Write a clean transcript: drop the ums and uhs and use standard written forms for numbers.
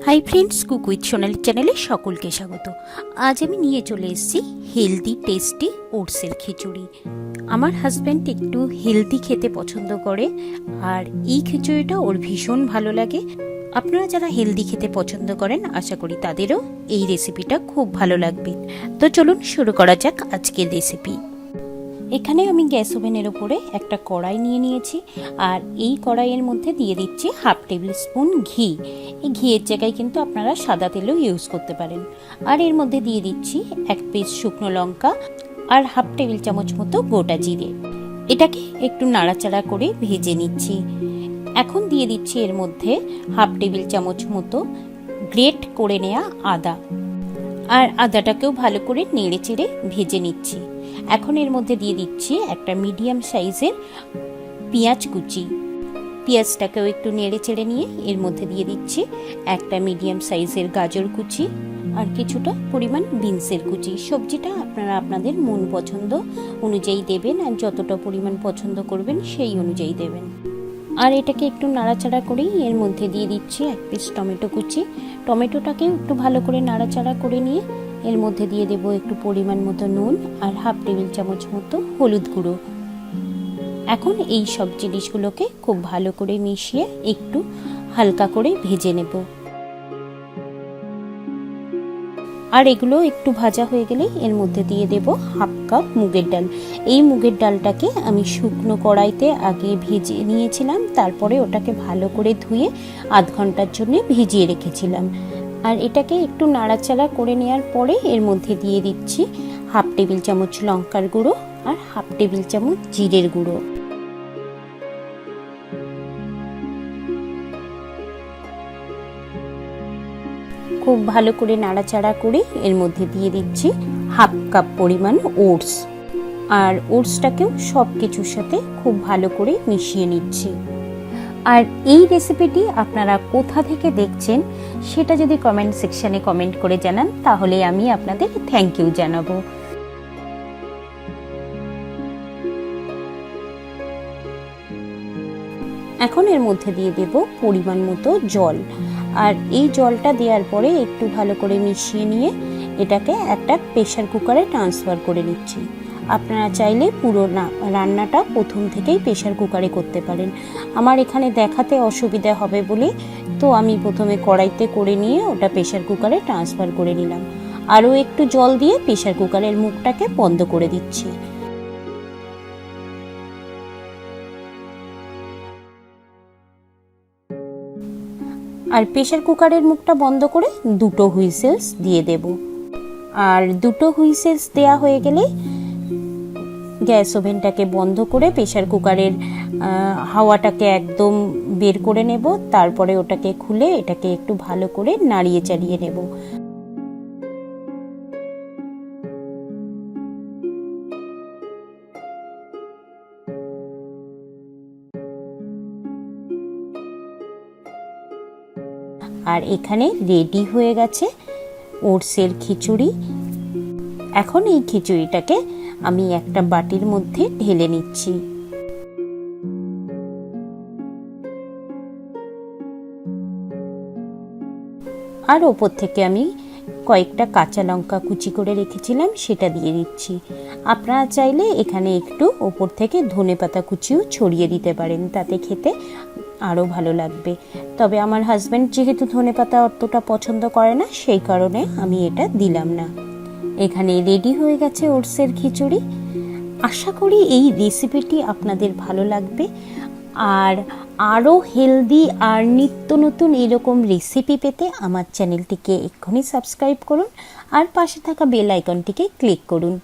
Hi friends, cook with সোনালি চ্যানেলে সকলকে স্বাগত। আজ আমি নিয়ে চলে এসেছি হেলদি টেস্টি ওটসের খিচুড়ি। আমার হাজব্যান্ড একটু হেলদি খেতে পছন্দ করে, আর এই খিচুড়িটা ওর ভীষণ ভালো লাগে। আপনারা যারা হেলদি খেতে পছন্দ করেন, আশা করি তাদেরও এই রেসিপিটা খুব ভালো লাগবে। তো চলুন শুরু করা যাক আজকের রেসিপি। এখানে আমি গ্যাস ওভেনের ওপরে একটা কড়াই নিয়ে নিয়েছি, আর এই কড়াইয়ের মধ্যে দিয়ে দিচ্ছি 1/2 টেবিল স্পুন ঘি। এই ঘিয়ের জায়গায় কিন্তু আপনারা সাদা তেলও ইউজ করতে পারেন। আর এর মধ্যে দিয়ে দিচ্ছি 1 পিস শুকনো লঙ্কা আর 1/2 টেবিল চামচ মতো গোটা জিরে। এটাকে একটু নাড়াচাড়া করে ভেজে নিচ্ছি। এখন দিয়ে দিচ্ছি এর মধ্যে 1/2 টেবিল চামচ মতো গ্রেট করে নেওয়া আদা, আর আদাটাকেও ভালো করে নেড়ে চেড়ে ভেজে নিচ্ছি। এখন এর মধ্যে দিয়ে দিচ্ছি একটা মিডিয়াম সাইজের পেঁয়াজ কুচি। পেঁয়াজটাকেও একটু নেড়ে চেড়ে নিয়ে এর মধ্যে দিয়ে দিচ্ছি একটা মিডিয়াম সাইজের গাজর কুচি আর কিছুটা পরিমাণ বিনসের কুচি। সবজিটা আপনারা আপনাদের মন পছন্দ অনুযায়ী দেবেন, আর যতটা পরিমাণ পছন্দ করবেন সেই অনুযায়ী দেবেন। আর এটাকে একটু নাড়াচাড়া করেই এর মধ্যে দিয়ে দিচ্ছি 1 পিস টমেটো কুচি। টমেটোটাকেও একটু ভালো করে নাড়াচাড়া করে নিয়ে এর মধ্যে দিয়ে দেব একটু পরিমাণ মতো নুন আর 1/2 টেবিল চামচ মতো হলুদ গুঁড়ো। এখন এই সব জিনিসগুলোকে খুব ভালো করে মিশিয়ে একটু হালকা করে ভেজে নেব। আর এগুলো একটু ভাজা হয়ে গেলে এর মধ্যে দিয়ে দেব 1/2 কাপ মুগের ডাল। এই মুগের ডালটাকে আমি শুকনো কড়াইতে আগে ভেজে নিয়েছিলাম, তারপরে ওটাকে ভালো করে ধুয়ে আধ ঘন্টার জন্য ভিজিয়ে রেখেছিলাম। আর এটাকে একটু নাড়াচাড়া করে নেওয়ার পরে এর মধ্যে দিয়ে দিচ্ছি 1/2 টেবিল চামচ লঙ্কার গুঁড়ো আর 1/2 টেবিল চামচ জিরের গুঁড়ো। খুব ভালো করে নাড়াচাড়া করে এর মধ্যে দিয়ে দিচ্ছি 1/2 কাপ পরিমাণ ওটস, আর ওটসটাকেও সব কিছুর সাথে খুব ভালো করে মিশিয়ে নিচ্ছি। আর এই রেসিপিটি আপনারা কোথা থেকে দেখছেন সেটা যদি কমেন্ট সেকশনে কমেন্ট করে জানান, তাহলে আমি আপনাদের থ্যাংক ইউ জানাবো। এখন এর মধ্যে দিয়ে দেব পরিমাণ মতো জল, আর এই জলটা দেওয়ার পরে একটু ভালো করে মিশিয়ে নিয়ে এটাকে একটা প্রেসার কুকারে ট্রান্সফার করে নিচ্ছি। আপনারা চাইলে পুরো রান্নাটা প্রথম থেকেই প্রেসার কুকারে করতে পারেন। আমার এখানে দেখাতে অসুবিধা হবে বলে তো আমি প্রথমে কড়াইতে করে নিয়ে ওটা প্রেসার কুকারে ট্রান্সফার করে নিলাম। আরও একটু জল দিয়ে প্রেসার কুকারের মুখটাকে বন্ধ করে দিচ্ছি। আর প্রেসার কুকারের মুখটা বন্ধ করে 2টো হুইসেলস দিয়ে দেব। আর 2টো হুইসেলস দেওয়া হয়ে গেলে গ্যাস ওভেনটাকে বন্ধ করে প্রেসার কুকারের হাওয়াটাকে একদম বের করে নেব। তারপরে ওটাকে খুলে এটাকে একটু ভালো করে নাড়িয়ে চাড়িয়ে নেব। আর এখানে রেডি হয়ে গেছে ওটসের খিচুড়ি। এখন এই খিচুড়িটাকে আমি একটা বাটির মধ্যে ঢেলে নিচ্ছি। আর ওপর থেকে আমি কয়েকটা কাঁচা লঙ্কা কুচি করে রেখেছিলাম সেটা দিয়ে দিচ্ছি। আপনারা চাইলে এখানে একটু ওপর থেকে ধনেপাতা কুচিও ছড়িয়ে দিতে পারেন, তাতে খেতে আরও ভালো লাগবে। তবে আমার হাজব্যান্ড যেহেতু ধনেপাতা অতটা পছন্দ করে না, সেই কারণে আমি এটা দিলাম না। এখানে রেডি হয়ে গেছে ওটসের খিচুড়ি। আশা করি এই রেসিপিটি আপনাদের ভালো লাগবে। আর আরও হেলদি আর নিত্য নতুন এরকম রেসিপি পেতে আমার চ্যানেলটিকে এক্ষুনি সাবস্ক্রাইব করুন আর পাশে থাকা বেল আইকনটিকে ক্লিক করুন।